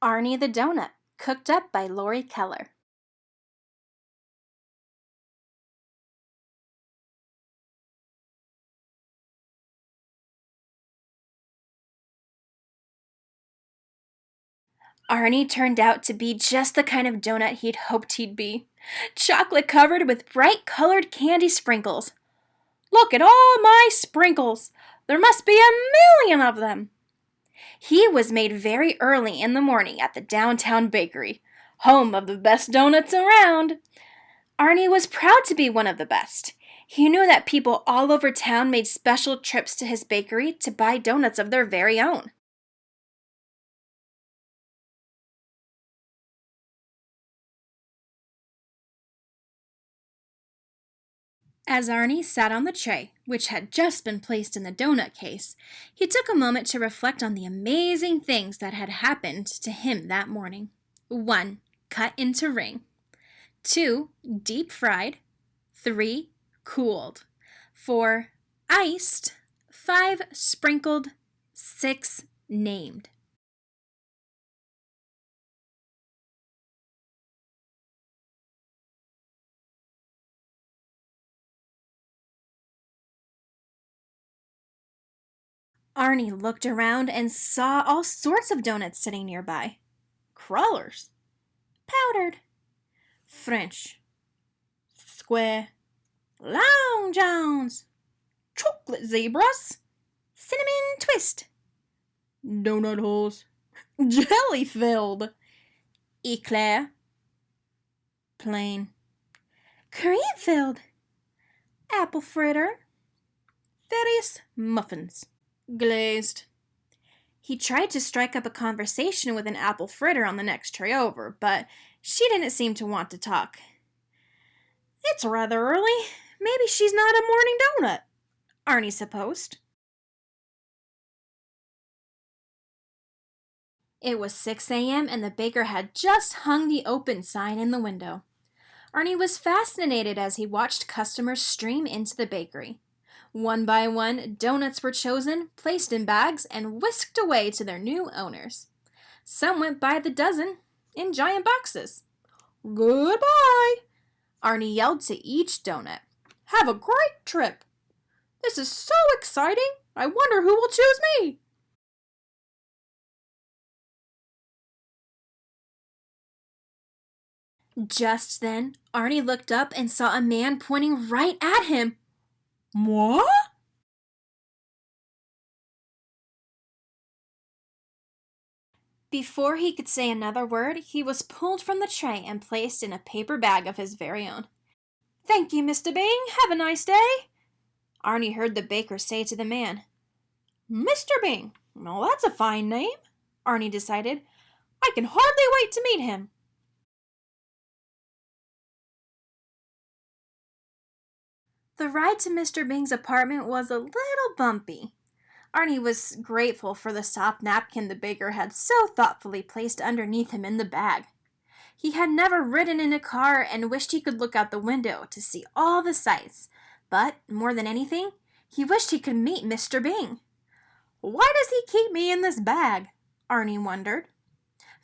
Arnie the Doughnut, cooked up by Laurie Keller. Arnie turned out to be just the kind of donut he'd hoped he'd be. Chocolate covered with bright colored candy sprinkles. Look at all my sprinkles! There must be 1,000,000 of them! He was made very early in the morning at the downtown bakery, home of the best donuts around. Arnie was proud to be one of the best. He knew that people all over town made special trips to his bakery to buy donuts of their very own. As Arnie sat on the tray, which had just been placed in the donut case, he took a moment to reflect on the amazing things that had happened to him that morning. 1. Cut into ring. 2. Deep fried. 3. Cooled. 4. Iced. 5. Sprinkled. 6. Named. Arnie looked around and saw all sorts of donuts sitting nearby. Crawlers. Powdered. French. Square. Long Johns. Chocolate zebras. Cinnamon twist. Donut holes. Jelly filled. Eclair. Plain. Cream filled. Apple fritter. Various muffins. Glazed. He tried to strike up a conversation with an apple fritter on the next tray over, but she didn't seem to want to talk. It's rather early. Maybe she's not a morning donut, Arnie supposed. It was 6 a.m. and the baker had just hung the open sign in the window. Arnie was fascinated as he watched customers stream into the bakery. One by one, donuts were chosen, placed in bags, and whisked away to their new owners. Some went by the dozen, in giant boxes. Goodbye, Arnie yelled to each donut. Have a great trip. This is so exciting. I wonder who will choose me. Just then, Arnie looked up and saw a man pointing right at him. What? Before he could say another word, he was pulled from the tray and placed in a paper bag of his very own. Thank you, Mr. Bing. Have a nice day, Arnie heard the baker say to the man. Mr. Bing? Well, that's a fine name, Arnie decided. I can hardly wait to meet him. The ride to Mr. Bing's apartment was a little bumpy. Arnie was grateful for the soft napkin the baker had so thoughtfully placed underneath him in the bag. He had never ridden in a car and wished he could look out the window to see all the sights, but, more than anything, he wished he could meet Mr. Bing. Why does he keep me in this bag? Arnie wondered.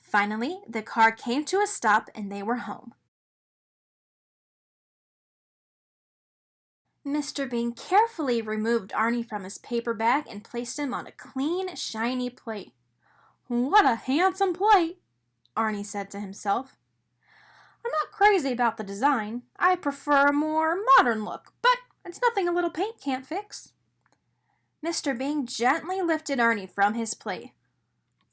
Finally, the car came to a stop and they were home. Mr. Bing carefully removed Arnie from his paper bag and placed him on a clean, shiny plate. What a handsome plate, Arnie said to himself. I'm not crazy about the design. I prefer a more modern look, but it's nothing a little paint can't fix. Mr. Bing gently lifted Arnie from his plate.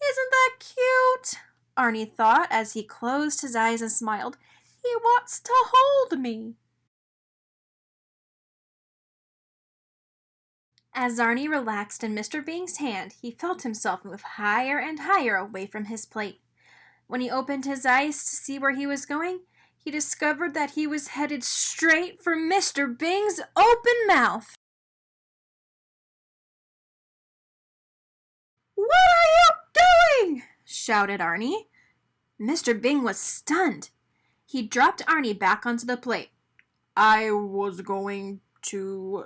Isn't that cute? Arnie thought as he closed his eyes and smiled. He wants to hold me. As Arnie relaxed in Mr. Bing's hand, he felt himself move higher and higher away from his plate. When he opened his eyes to see where he was going, he discovered that he was headed straight for Mr. Bing's open mouth. What are you doing? Shouted Arnie. Mr. Bing was stunned. He dropped Arnie back onto the plate. I was going to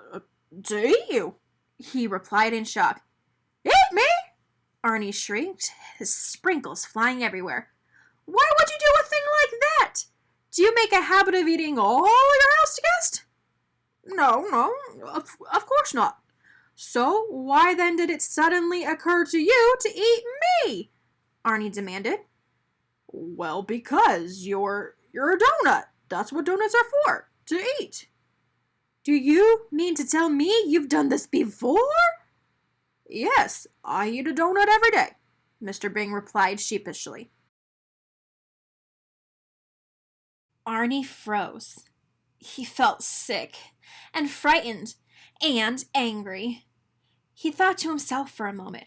eat you, he replied in shock. Eat me? Arnie shrieked, his sprinkles flying everywhere. Why would you do a thing like that? Do you make a habit of eating all your house guests? No, of course not. So why then did it suddenly occur to you to eat me? Arnie demanded. Well, because you're a donut. That's what donuts are for, to eat. Do you mean to tell me you've done this before? Yes, I eat a donut every day, Mr. Bing replied sheepishly. Arnie froze. He felt sick and frightened and angry. He thought to himself for a moment.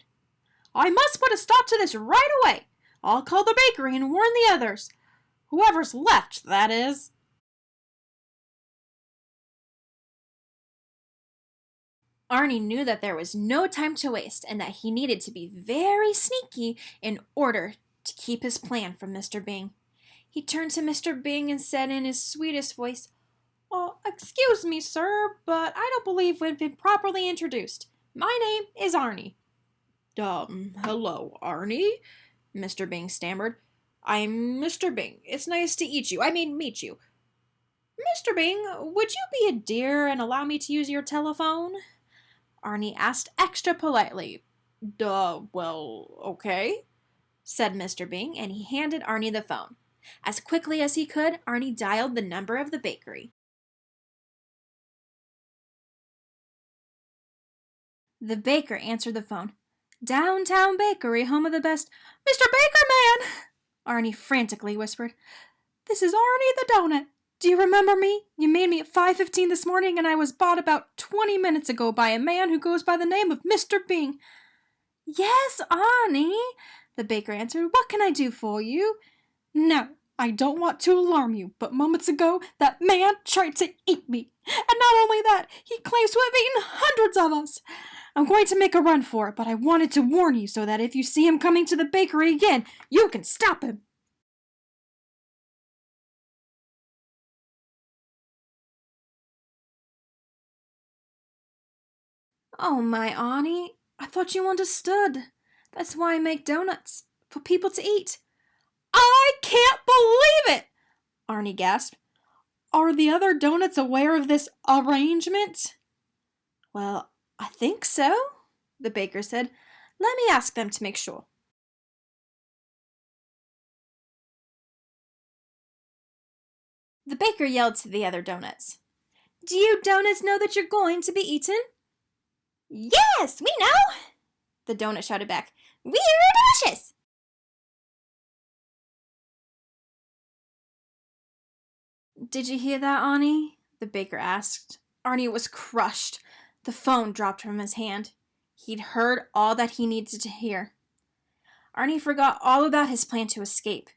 I must put a stop to this right away. I'll call the bakery and warn the others. Whoever's left, that is. Arnie knew that there was no time to waste and that he needed to be very sneaky in order to keep his plan from Mr. Bing. He turned to Mr. Bing and said in his sweetest voice, excuse me, sir, but I don't believe we've been properly introduced. My name is Arnie. Hello, Arnie, Mr. Bing stammered. I'm Mr. Bing. It's nice to meet you. Mr. Bing, would you be a dear and allow me to use your telephone? Arnie asked extra politely. Well, okay, said Mr. Bing, and he handed Arnie the phone. As quickly as he could, Arnie dialed the number of the bakery. The baker answered the phone. Downtown Bakery, home of the best. Mr. Baker Man! Arnie frantically whispered. This is Arnie the Doughnut. Do you remember me? You made me at 5:15 this morning, and I was bought about 20 minutes ago by a man who goes by the name of Mr. Bing. Yes, Arnie, the baker answered. What can I do for you? No, I don't want to alarm you, but moments ago, that man tried to eat me. And not only that, he claims to have eaten hundreds of us. I'm going to make a run for it, but I wanted to warn you so that if you see him coming to the bakery again, you can stop him. Oh, my Arnie, I thought you understood. That's why I make donuts, for people to eat. I can't believe it! Arnie gasped. Are the other donuts aware of this arrangement? Well, I think so, the baker said. Let me ask them to make sure. The baker yelled to the other donuts. Do you donuts know that you're going to be eaten? Yes, we know, the donut shouted back. We're delicious! Did you hear that, Arnie? The baker asked. Arnie was crushed. The phone dropped from his hand. He'd heard all that he needed to hear. Arnie forgot all about his plan to escape.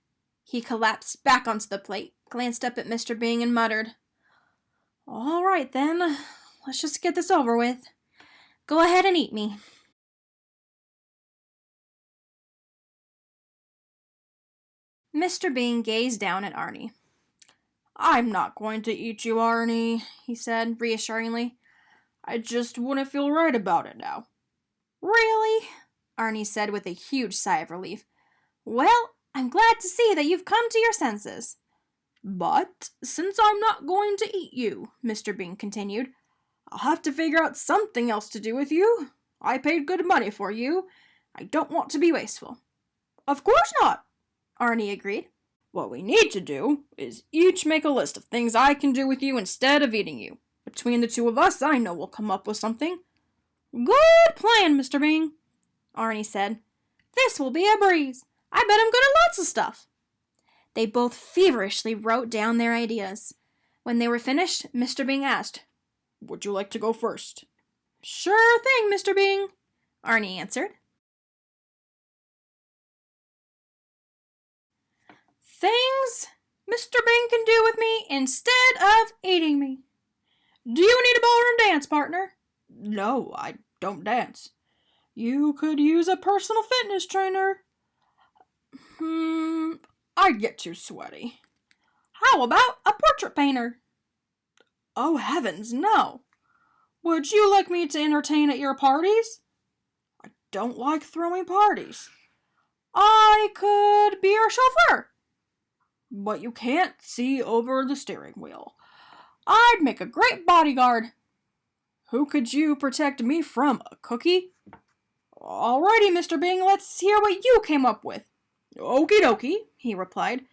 He collapsed back onto the plate, glanced up at Mr. Bing, and muttered, All right, then. Let's just get this over with. Go ahead and eat me. Mr. Bing gazed down at Arnie. I'm not going to eat you, Arnie, he said reassuringly. I just wouldn't feel right about it now. Really? Arnie said with a huge sigh of relief. Well, I'm glad to see that you've come to your senses. But since I'm not going to eat you, Mr. Bing continued, I'll have to figure out something else to do with you. I paid good money for you. I don't want to be wasteful. Of course not, Arnie agreed. What we need to do is each make a list of things I can do with you instead of eating you. Between the two of us, I know we'll come up with something. Good plan, Mr. Bing, Arnie said. This will be a breeze. I bet I'm good at lots of stuff. They both feverishly wrote down their ideas. When they were finished, Mr. Bing asked, Would you like to go first? Sure thing, Mr. Bing, Arnie answered. Things Mr. Bing can do with me instead of eating me. Do you need a ballroom dance, partner? No, I don't dance. You could use a personal fitness trainer. I'd get too sweaty. How about a portrait painter? Oh, heavens, no. Would you like me to entertain at your parties? I don't like throwing parties. I could be your chauffeur, but you can't see over the steering wheel. I'd make a great bodyguard. Who could you protect me from, a cookie? Alrighty, Mr. Bing, let's hear what you came up with. Okie dokie, he replied.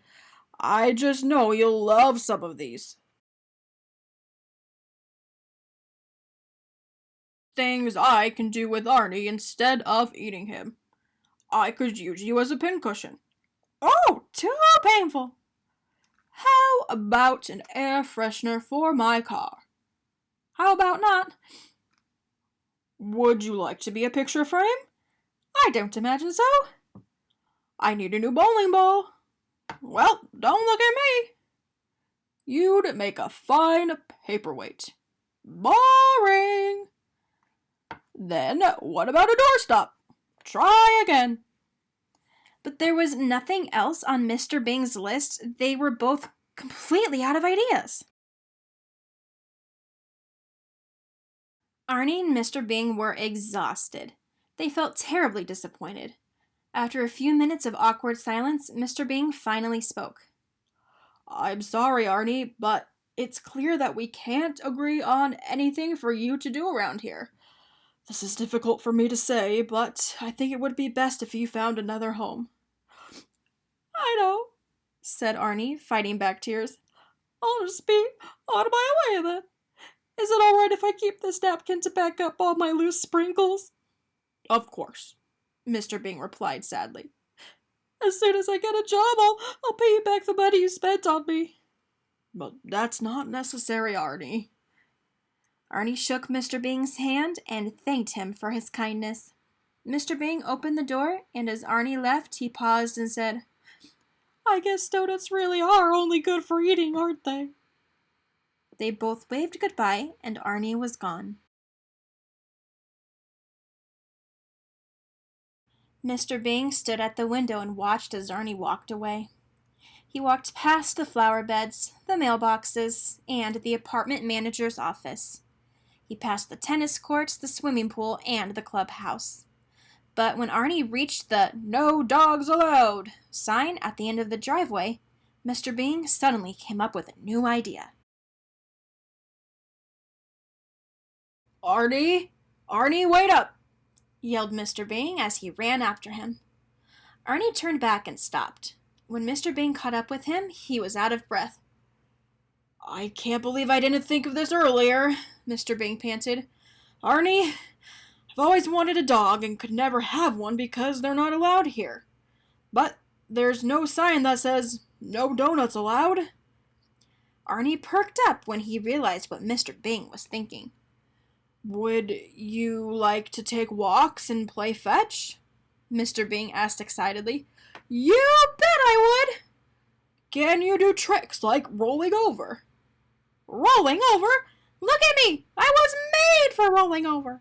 I just know you'll love some of these. Things I can do with Arnie instead of eating him. I could use you as a pincushion. Oh, too painful. How about an air freshener for my car? How about not? Would you like to be a picture frame? I don't imagine so. I need a new bowling ball. Well, don't look at me. You'd make a fine paperweight. Boring. Then what about a doorstop? Try again. But there was nothing else on Mr. Bing's list. They were both completely out of ideas. Arnie and Mr. Bing were exhausted. They felt terribly disappointed. After a few minutes of awkward silence, Mr. Bing finally spoke. I'm sorry, Arnie, but it's clear that we can't agree on anything for you to do around here. This is difficult for me to say, but I think it would be best if you found another home. I know, said Arnie, fighting back tears. I'll just be on my way then. Is it alright if I keep this napkin to back up all my loose sprinkles? Of course, Mr. Bing replied sadly. As soon as I get a job, I'll pay you back the money you spent on me. But that's not necessary, Arnie. Arnie shook Mr. Bing's hand and thanked him for his kindness. Mr. Bing opened the door, and as Arnie left, he paused and said, I guess donuts really are only good for eating, aren't they? They both waved goodbye, and Arnie was gone. Mr. Bing stood at the window and watched as Arnie walked away. He walked past the flower beds, the mailboxes, and the apartment manager's office. He passed the tennis courts, the swimming pool, and the clubhouse. But when Arnie reached the "No Dogs Allowed" sign at the end of the driveway, Mr. Bing suddenly came up with a new idea. Arnie, wait up, yelled Mr. Bing as he ran after him. Arnie turned back and stopped. When Mr. Bing caught up with him, he was out of breath. I can't believe I didn't think of this earlier, Mr. Bing panted. Arnie, I've always wanted a dog and could never have one because they're not allowed here. But there's no sign that says, no donuts allowed. Arnie perked up when he realized what Mr. Bing was thinking. Would you like to take walks and play fetch? Mr. Bing asked excitedly. You bet I would! Can you do tricks like rolling over? Rolling over? Look at me! I was made for rolling over!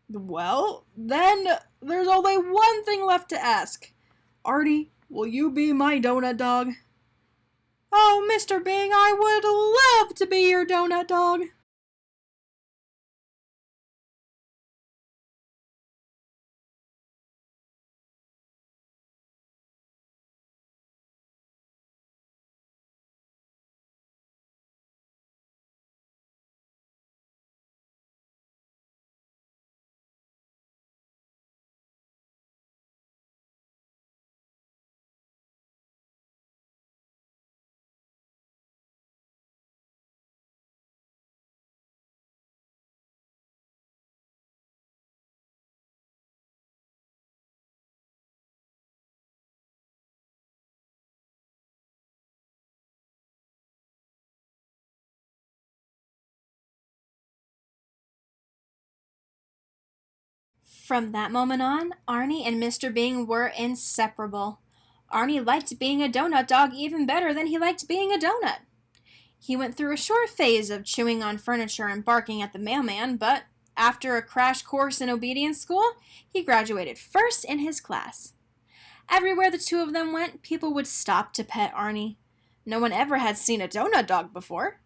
Well, then there's only one thing left to ask. Arnie, will you be my donut dog? Oh, Mr. Bing, I would love to be your donut dog. From that moment on, Arnie and Mr. Bing were inseparable. Arnie liked being a donut dog even better than he liked being a donut. He went through a short phase of chewing on furniture and barking at the mailman, but after a crash course in obedience school, he graduated first in his class. Everywhere the two of them went, people would stop to pet Arnie. No one ever had seen a donut dog before.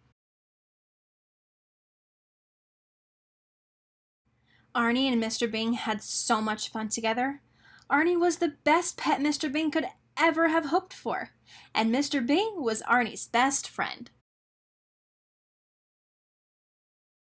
Arnie and Mr. Bing had so much fun together. Arnie was the best pet Mr. Bing could ever have hoped for, and Mr. Bing was Arnie's best friend.